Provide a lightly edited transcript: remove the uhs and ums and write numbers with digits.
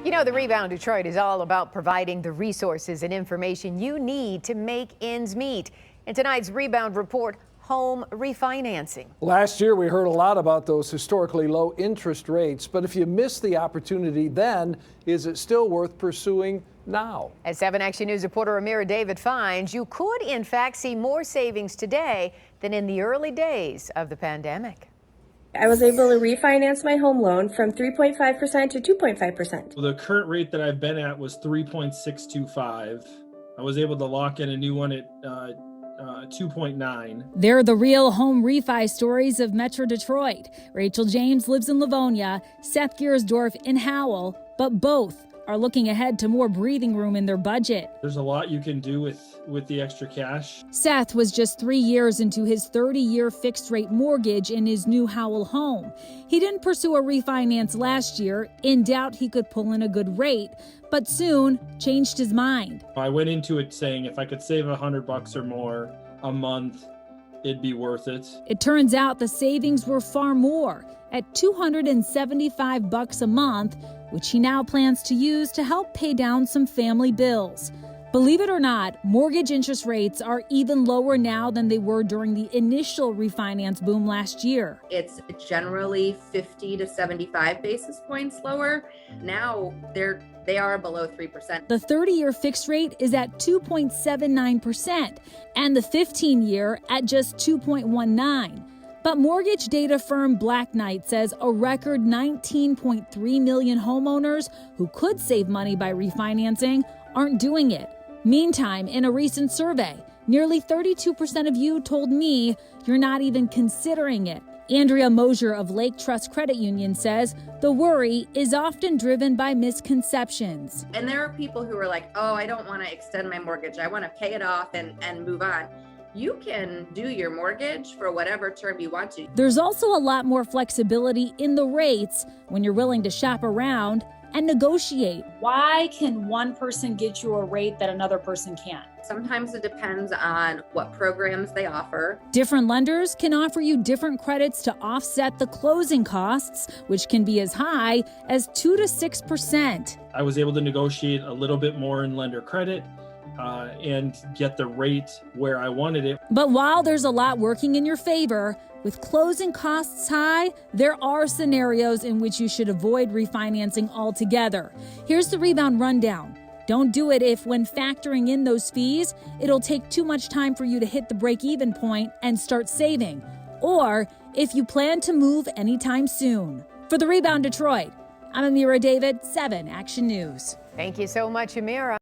You know, the Rebound Detroit is all about providing the resources and information you need to make ends meet. In tonight's Rebound Report, home refinancing. Last year, we heard a lot about those historically low interest rates, but if you missed the opportunity then, is it still worth pursuing now? As 7 Action News reporter Amira David finds, you could in fact see more savings today than in the early days of the pandemic. I was able to refinance my home loan from 3.5% to 2.5%. The current rate that I've been at was 3.625. I was able to lock in a new one at 2.9. They're the real home refi stories of Metro Detroit. Rachel James lives in Livonia, Seth Giersdorf in Howell, but both are looking ahead to more breathing room in their budget. There's a lot you can do with the extra cash. Seth was just 3 years into his 30-year fixed-rate mortgage in his new Howell home. He didn't pursue a refinance last year, in doubt he could pull in a good rate, but soon changed his mind. I went into it saying if I could save $100 or more a month, it'd be worth it. It turns out the savings were far more, at $275 a month, which he now plans to use to help pay down some family bills. Believe it or not, mortgage interest rates are even lower now than they were during the initial refinance boom last year. It's generally 50 to 75 basis points lower. Now they are below 3%. The 30-year fixed rate is at 2.79% and the 15-year at just 2.19%. But mortgage data firm Black Knight says a record 19.3 million homeowners who could save money by refinancing aren't doing it. Meantime, in a recent survey, nearly 32% of you told me you're not even considering it. Andrea Mosier of Lake Trust Credit Union says the worry is often driven by misconceptions. And there are people who are like, oh, I don't want to extend my mortgage. I want to pay it off and move on. You can do your mortgage for whatever term you want to. There's also a lot more flexibility in the rates when you're willing to shop around and negotiate. Why can one person get you a rate that another person can't? Sometimes it depends on what programs they offer. Different lenders can offer you different credits to offset the closing costs, which can be as high as 2 to 6%. I was able to negotiate a little bit more in lender credit and get the rate where I wanted it. But while there's a lot working in your favor, with closing costs high, there are scenarios in which you should avoid refinancing altogether. Here's the Rebound Rundown. Don't do it if, when factoring in those fees, it'll take too much time for you to hit the break-even point and start saving. Or if you plan to move anytime soon. For the Rebound Detroit, I'm Amira David, 7 Action News. Thank you so much, Amira.